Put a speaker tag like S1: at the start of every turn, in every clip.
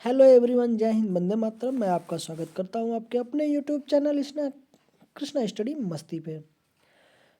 S1: Hello everyone, जय हिंद, वंदे मातरम। मैं आपका स्वागत करता हूं आपके अपने यूट्यूब चैनल कृष्णा स्टडी मस्ती पे।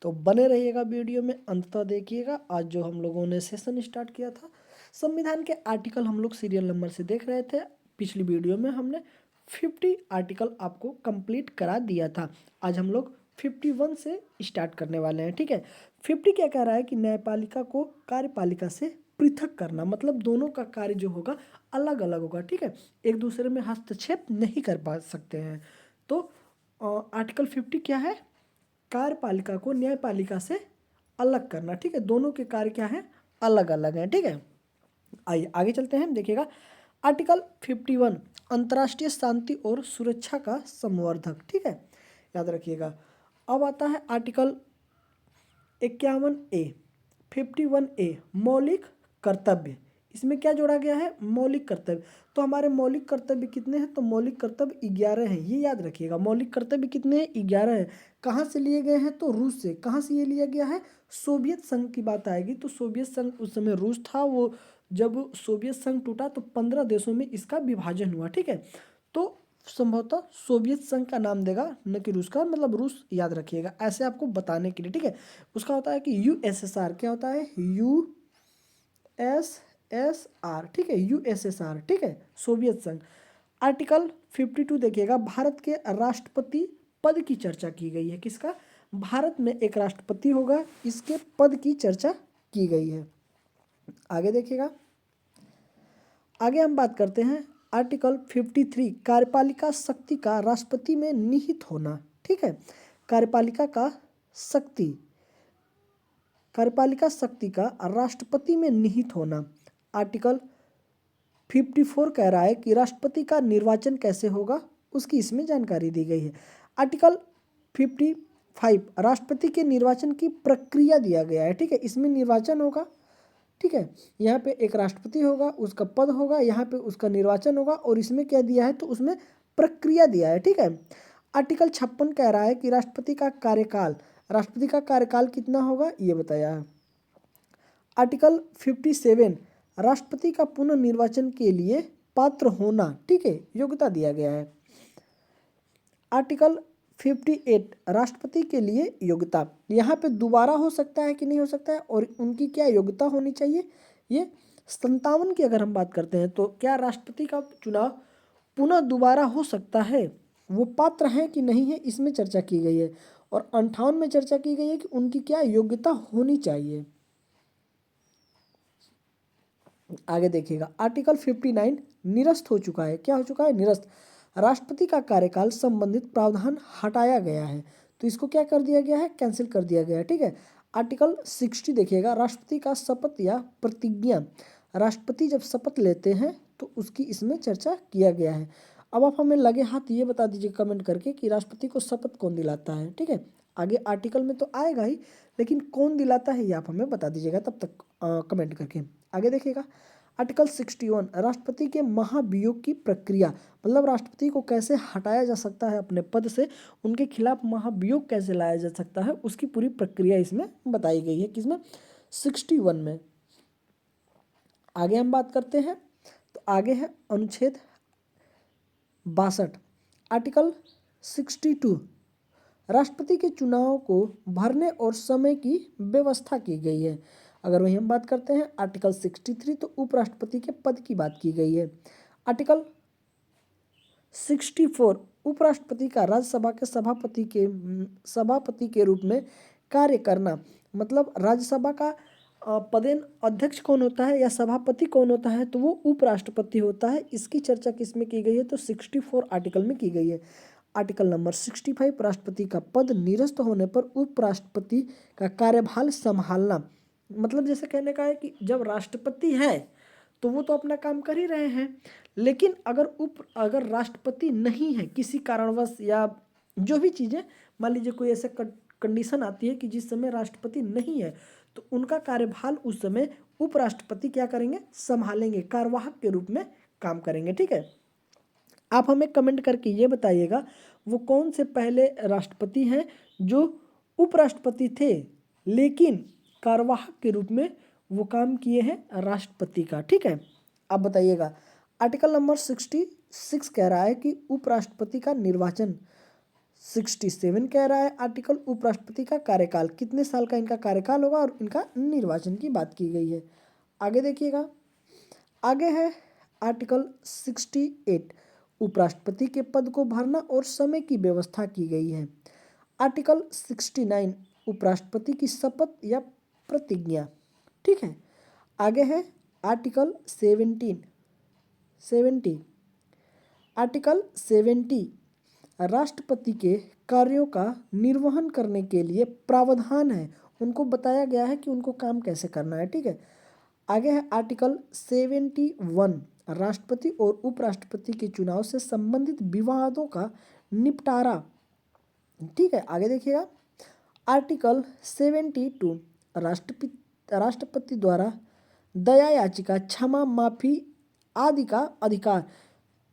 S1: तो बने रहिएगा, वीडियो में अंत तक देखिएगा। आज जो हम लोगों ने सेशन स्टार्ट किया था, संविधान के आर्टिकल हम लोग सीरियल नंबर से देख रहे थे। पिछली वीडियो में हमने 50 आर्टिकल आपको कंप्लीट करा दिया था। आज हम लोग 51 से स्टार्ट करने वाले हैं। ठीक है, 50 क्या कह रहा है कि न्यायपालिका को कार्यपालिका से पृथक करना, मतलब दोनों का कार्य जो होगा अलग अलग होगा। ठीक है, एक दूसरे में हस्तक्षेप नहीं कर पा सकते हैं। तो आर्टिकल 50 क्या है? कार्यपालिका को न्यायपालिका से अलग करना। ठीक है, दोनों के कार्य क्या है? अलग अलग हैं। ठीक है, आइए आगे चलते हैं। देखिएगा आर्टिकल 51, अंतर्राष्ट्रीय शांति और सुरक्षा का संवर्धक। ठीक है, याद रखिएगा। अब आता है आर्टिकल 51A, 51A, मौलिक कर्तव्य। इसमें क्या जोड़ा गया है? मौलिक कर्तव्य। तो हमारे मौलिक कर्तव्य कितने हैं? तो मौलिक कर्तव्य 11 हैं। ये याद रखिएगा, मौलिक कर्तव्य कितने हैं? 11 हैं। कहाँ से लिए गए हैं? तो रूस से। कहाँ से ये लिया गया है? सोवियत संघ की बात आएगी तो सोवियत संघ उस समय रूस था। वो जब सोवियत संघ टूटा तो 15 देशों में इसका विभाजन हुआ। ठीक है, तो संभवतः सोवियत संघ का नाम देगा, न कि रूस का। मतलब रूस याद रखिएगा, ऐसे आपको बताने के लिए। ठीक है, उसका होता है कि यूएसएसआर। क्या होता है? यूएसएसआर। ठीक है, यूएसएसआर। ठीक है, सोवियत संघ। आर्टिकल 52 देखिएगा, भारत के राष्ट्रपति पद की चर्चा की गई है। किसका? भारत में एक राष्ट्रपति होगा, इसके पद की चर्चा की गई है। आगे देखिएगा, आगे हम बात करते हैं आर्टिकल 53, कार्यपालिका शक्ति का राष्ट्रपति में निहित होना। ठीक है, कार्यपालिका का शक्ति, कार्यपालिका शक्ति का राष्ट्रपति में निहित होना। आर्टिकल 54 कह रहा है कि राष्ट्रपति का निर्वाचन कैसे होगा, उसकी इसमें जानकारी दी गई है। आर्टिकल 55, राष्ट्रपति के निर्वाचन की प्रक्रिया दिया गया है। ठीक है, इसमें निर्वाचन होगा। ठीक है, यहाँ पे एक राष्ट्रपति होगा, उसका पद होगा, यहाँ पे उसका निर्वाचन होगा, और इसमें क्या दिया है? तो उसमें प्रक्रिया दिया है। ठीक है, आर्टिकल 56 कह रहा है कि राष्ट्रपति का कार्यकाल, राष्ट्रपति का कार्यकाल कितना होगा, ये बताया है। आर्टिकल 57, राष्ट्रपति का पुनर्निर्वाचन के लिए पात्र होना। ठीक है, योग्यता दिया गया है। आर्टिकल 58, राष्ट्रपति के लिए योग्यता, यहाँ पे दोबारा हो सकता है कि नहीं हो सकता है, और उनकी क्या योग्यता होनी चाहिए? ये 57 की अगर हम बात करते हैं तो क्या राष्ट्रपति का चुनाव पुनः दोबारा हो सकता है, वो पात्र हैं कि नहीं है, इसमें चर्चा की गई है। और 58 में चर्चा की गई है कि उनकी क्या योग्यता होनी चाहिए। आगे देखिएगा, आर्टिकल 59 निरस्त हो चुका है। क्या हो चुका है? निरस्त। राष्ट्रपति का कार्यकाल संबंधित प्रावधान हटाया गया है, तो इसको क्या कर दिया गया है? कैंसिल कर दिया गया है। ठीक है, आर्टिकल 60 देखिएगा, राष्ट्रपति का शपथ या प्रतिज्ञा। राष्ट्रपति जब शपथ लेते हैं तो उसकी इसमें चर्चा किया गया है। अब आप हमें लगे हाथ ये बता दीजिए कमेंट करके कि राष्ट्रपति को शपथ कौन दिलाता है। ठीक है, आगे आर्टिकल में तो आएगा ही, लेकिन कौन दिलाता है ये आप हमें बता दीजिएगा तब तक कमेंट करके। आगे देखिएगा, आर्टिकल 61, राष्ट्रपति के महाभियोग की प्रक्रिया, मतलब राष्ट्रपति को कैसे हटाया जा सकता है अपने पद से, उनके खिलाफ महाभियोग कैसे लाया जा सकता है, उसकी पूरी प्रक्रिया इसमें बताई गई है। किसमें? 61 में। आगे हम बात करते हैं, तो आगे है अनुच्छेद 62, आर्टिकल 62, राष्ट्रपति के चुनाव को भरने और समय की व्यवस्था की गई है। अगर वही हम बात करते हैं आर्टिकल 63, तो उपराष्ट्रपति के पद की बात की गई है। आर्टिकल 64, उपराष्ट्रपति का राज्यसभा के सभापति के रूप में कार्य करना, मतलब राज्यसभा का पदेन अध्यक्ष कौन होता है या सभापति कौन होता है? तो वो उपराष्ट्रपति होता है। इसकी चर्चा किसमें की गई है? तो 64 आर्टिकल में की गई है। आर्टिकल नंबर 65, राष्ट्रपति का पद निरस्त होने पर उपराष्ट्रपति का कार्यभार संभालना, मतलब जैसे कहने का है कि जब राष्ट्रपति हैं तो वो तो अपना काम कर ही रहे हैं, लेकिन अगर राष्ट्रपति नहीं है किसी कारणवश, या जो भी चीज़ें, मान लीजिए कोई ऐसा कंडीशन आती है कि जिस समय राष्ट्रपति नहीं है, तो उनका कार्यभार उस समय उपराष्ट्रपति क्या करेंगे? संभालेंगे, कार्यवाहक के रूप में काम करेंगे। ठीक है, आप हमें कमेंट करके ये बताइएगा वो कौन से पहले राष्ट्रपति हैं जो उपराष्ट्रपति थे लेकिन कार्यवाहक के रूप में वो काम किए हैं राष्ट्रपति का। ठीक है, आप बताइएगा। आर्टिकल नंबर 66 कह रहा है कि उपराष्ट्रपति का निर्वाचन। 67 कह रहा है आर्टिकल उपराष्ट्रपति का कार्यकाल, कितने साल का इनका कार्यकाल होगा और इनका निर्वाचन की बात की गई है। आगे देखिएगा, आगे है आर्टिकल 68, उपराष्ट्रपति के पद को भरना और समय की व्यवस्था की गई है। आर्टिकल 69, उपराष्ट्रपति की शपथ या प्रतिज्ञा। ठीक है, आगे है आर्टिकल 70। आर्टिकल 70 राष्ट्रपति के कार्यों का निर्वहन करने के लिए प्रावधान है, उनको बताया गया है कि उनको काम कैसे करना है। ठीक है, आगे है आर्टिकल 71 राष्ट्रपति और उपराष्ट्रपति के चुनाव से संबंधित विवादों का निपटारा। ठीक है, आगे देखिएगा, आर्टिकल 72 राष्ट्रपति द्वारा दया याचिका, क्षमा, माफी आदि का अधिकार।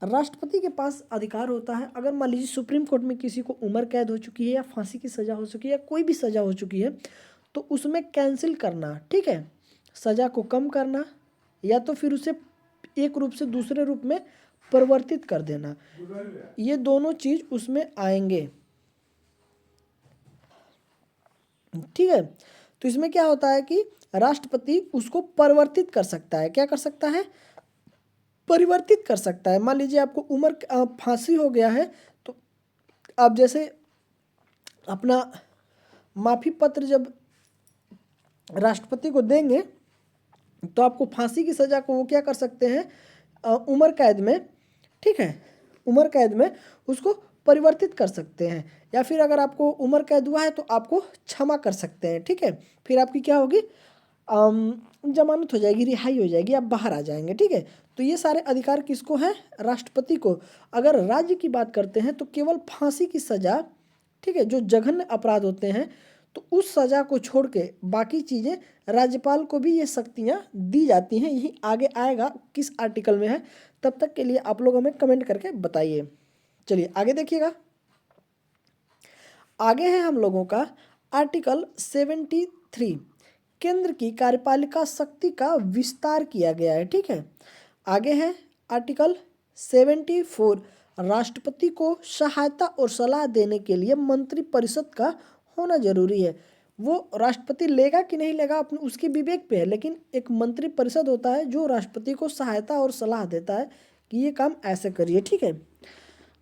S1: राष्ट्रपति के पास अधिकार होता है, अगर मान लीजिए सुप्रीम कोर्ट में किसी को उम्र कैद हो चुकी है या फांसी की सज़ा हो चुकी है या कोई भी सज़ा हो चुकी है तो उसमें कैंसिल करना, ठीक है, सज़ा को कम करना या तो फिर उसे एक रूप से दूसरे रूप में परिवर्तित कर देना, ये दोनों चीज़ उसमें आएंगे। ठीक है, तो इसमें क्या होता है कि राष्ट्रपति उसको परिवर्तित कर सकता है। क्या कर सकता है? परिवर्तित कर सकता है। मान लीजिए आपको उम्र फांसी हो गया है तो आप जैसे अपना माफी पत्र जब राष्ट्रपति को देंगे तो आपको फांसी की सज़ा को वो क्या कर सकते हैं, उम्र कैद में, ठीक है, उम्र कैद में उसको परिवर्तित कर सकते हैं। या फिर अगर आपको उम्र कैद हुआ है तो आपको क्षमा कर सकते हैं। ठीक है, फिर आपकी क्या होगी, जमानत हो जाएगी, रिहाई हो जाएगी, आप बाहर आ जाएंगे। ठीक है, तो ये सारे अधिकार किसको है? राष्ट्रपति को। अगर राज्य की बात करते हैं तो केवल फांसी की सज़ा, ठीक है, जो जघन्य अपराध होते हैं तो उस सज़ा को छोड़ के बाकी चीज़ें राज्यपाल को भी ये शक्तियाँ दी जाती हैं। यही आगे आएगा किस आर्टिकल में है, तब तक के लिए आप लोग हमें कमेंट करके बताइए। चलिए आगे देखिएगा, आगे है हम लोगों का आर्टिकल 73, केंद्र की कार्यपालिका शक्ति का विस्तार किया गया है। ठीक है, आगे है आर्टिकल 74, राष्ट्रपति को सहायता और सलाह देने के लिए मंत्रिपरिषद का होना जरूरी है। वो राष्ट्रपति लेगा कि नहीं लेगा अपने उसके विवेक पे है, लेकिन एक मंत्रिपरिषद होता है जो राष्ट्रपति को सहायता और सलाह देता है कि ये काम ऐसे करिए। ठीक है,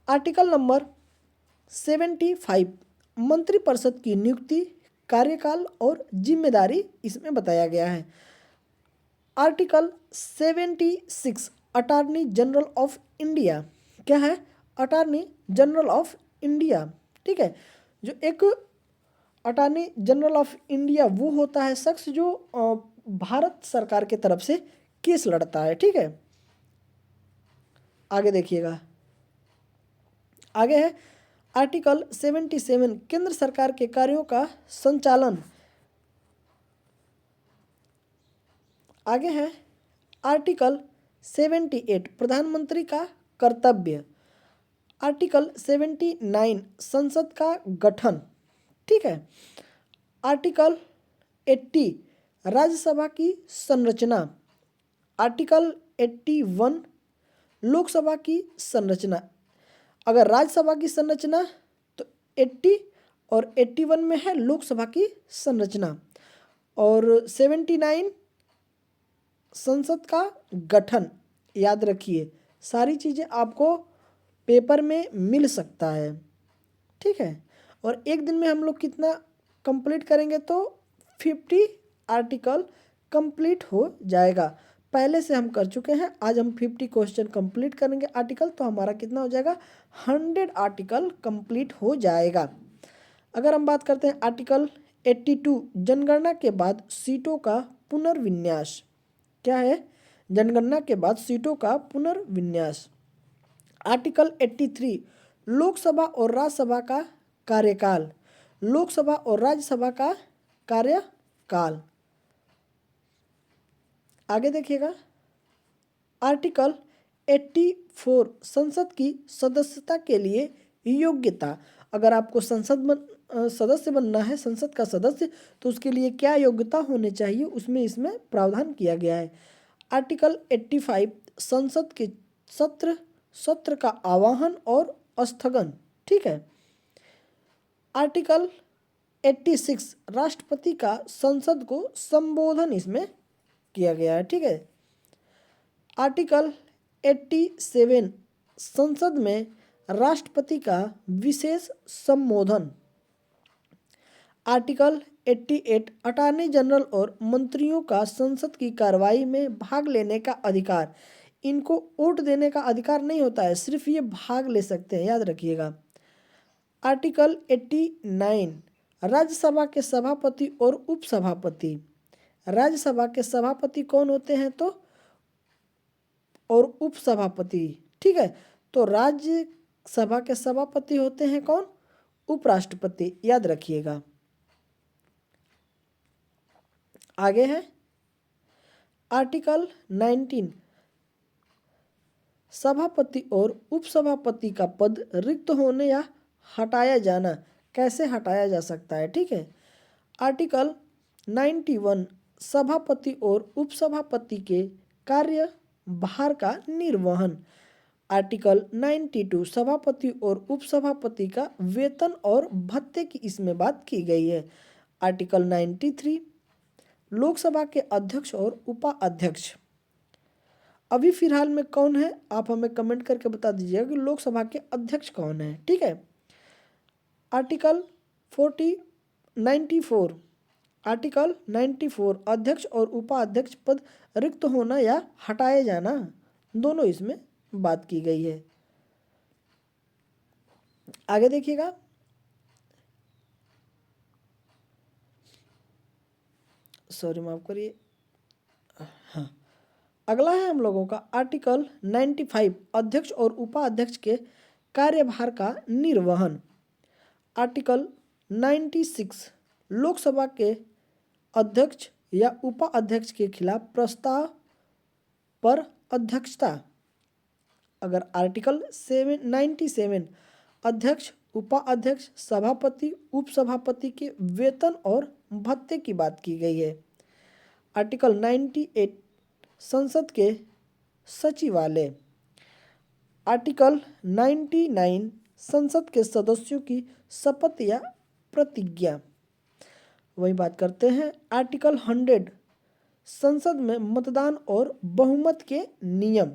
S1: आर्टिकल नंबर 75, मंत्रिपरिषद की नियुक्ति, कार्यकाल और जिम्मेदारी इसमें बताया गया है। Article 76, attorney general of India. क्या है? Attorney general of India. ठीक है, जो एक अटॉर्नी जनरल ऑफ इंडिया वो होता है शख्स जो भारत सरकार के तरफ से केस लड़ता है। ठीक है, आगे देखिएगा, आगे है आर्टिकल 77, केंद्र सरकार के कार्यों का संचालन। आगे है आर्टिकल 78, प्रधानमंत्री का कर्तव्य। आर्टिकल 79, संसद का गठन। ठीक है, आर्टिकल 80, राज्यसभा की संरचना। आर्टिकल 81, लोकसभा की संरचना। अगर राज्यसभा की संरचना तो 80 और 81 में है लोकसभा की संरचना, और 79 संसद का गठन। याद रखिए, सारी चीज़ें आपको पेपर में मिल सकता है। ठीक है, और एक दिन में हम लोग कितना कंप्लीट करेंगे तो 50 आर्टिकल कंप्लीट हो जाएगा। पहले से हम कर चुके हैं, आज हम 50 क्वेश्चन कंप्लीट करेंगे आर्टिकल, तो हमारा कितना हो जाएगा, 100 आर्टिकल कंप्लीट हो जाएगा। अगर हम बात करते हैं आर्टिकल 82, जनगणना के बाद सीटों का पुनर्विन्यास। क्या है? जनगणना के बाद सीटों का पुनर्विन्यास। आर्टिकल 83, लोकसभा और राज्यसभा का कार्यकाल। लोकसभा और राज्यसभा का कार्यकाल। आगे देखिएगा, आर्टिकल 84, संसद की सदस्यता के लिए योग्यता। अगर आपको सदस्य बनना है, संसद का सदस्य, तो उसके लिए क्या योग्यता होनी चाहिए उसमें इसमें प्रावधान किया गया है। आर्टिकल 85, संसद के सत्र, सत्र का आह्वान और स्थगन, ठीक है। आर्टिकल 86 राष्ट्रपति का संसद को संबोधन इसमें किया गया है, ठीक है। आर्टिकल 87 संसद में राष्ट्रपति का विशेष संबोधन। आर्टिकल 88 अटॉर्नी जनरल और मंत्रियों का संसद की कार्रवाई में भाग लेने का अधिकार। इनको वोट देने का अधिकार नहीं होता है, सिर्फ ये भाग ले सकते हैं, याद रखिएगा। आर्टिकल 89 राज्यसभा के सभापति और उपसभापति। राज्यसभा के सभापति कौन होते हैं तो और उपसभापति, ठीक है। तो राज्यसभा के सभापति होते हैं कौन, उपराष्ट्रपति, याद रखिएगा। आगे है आर्टिकल 19 सभापति और उपसभापति का पद रिक्त होने या हटाया जाना, कैसे हटाया जा सकता है, ठीक है। आर्टिकल 91 सभापति और उपसभापति के कार्यभार का निर्वहन। आर्टिकल 92 सभापति और उपसभापति का वेतन और भत्ते की इसमें बात की गई है। आर्टिकल 93 लोकसभा के अध्यक्ष और उपाध्यक्ष। अभी फिलहाल में कौन है, आप हमें कमेंट करके बता दीजिएगा कि लोकसभा के अध्यक्ष कौन है, ठीक है। आर्टिकल 94 आर्टिकल 94 अध्यक्ष और उपाध्यक्ष पद रिक्त होना या हटाए जाना, दोनों इसमें बात की गई है। आगे देखिएगा, सॉरी माफ करिए, हाँ अगला है हम लोगों का आर्टिकल 95 अध्यक्ष और उपाध्यक्ष के कार्यभार का निर्वहन। आर्टिकल 96 लोकसभा के अध्यक्ष या उपाध्यक्ष के खिलाफ प्रस्ताव पर अध्यक्षता। अगर आर्टिकल 97 अध्यक्ष, उपाध्यक्ष, सभापति, उपसभापति के वेतन और भत्ते की बात की गई है। आर्टिकल 98 संसद के सचिवालय। आर्टिकल 99 संसद के सदस्यों की शपथ या प्रतिज्ञा। वही बात करते हैं आर्टिकल 100 संसद में मतदान और बहुमत के नियम।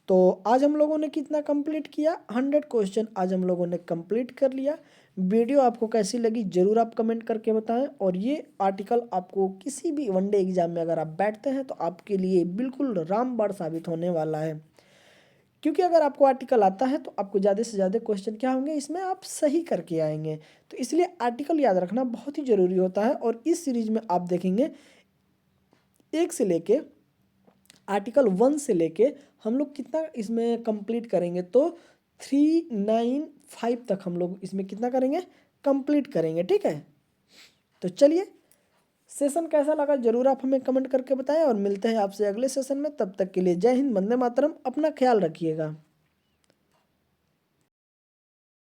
S1: तो आज हम लोगों ने कितना कंप्लीट किया, 100 क्वेश्चन आज हम लोगों ने कंप्लीट कर लिया। वीडियो आपको कैसी लगी जरूर आप कमेंट करके बताएं। और ये आर्टिकल आपको किसी भी वनडे एग्जाम में अगर आप बैठते हैं तो आपके लिए बिल्कुल रामबाण साबित होने वाला है, क्योंकि अगर आपको आर्टिकल आता है तो आपको ज़्यादा से ज़्यादा क्वेश्चन क्या होंगे, इसमें आप सही करके आएंगे। तो इसलिए आर्टिकल याद रखना बहुत ही ज़रूरी होता है। और इस सीरीज में आप देखेंगे 1 से लेके आर्टिकल 1 से लेके हम लोग कितना इसमें कंप्लीट करेंगे, तो 395 तक हम लोग इसमें कितना करेंगे, कंप्लीट करेंगे, ठीक है। तो चलिए, सेशन कैसा लगा जरूर आप हमें कमेंट करके बताएं और मिलते हैं आपसे अगले सेशन में। तब तक के लिए जय हिंद, वंदे मातरम, अपना ख्याल रखिएगा।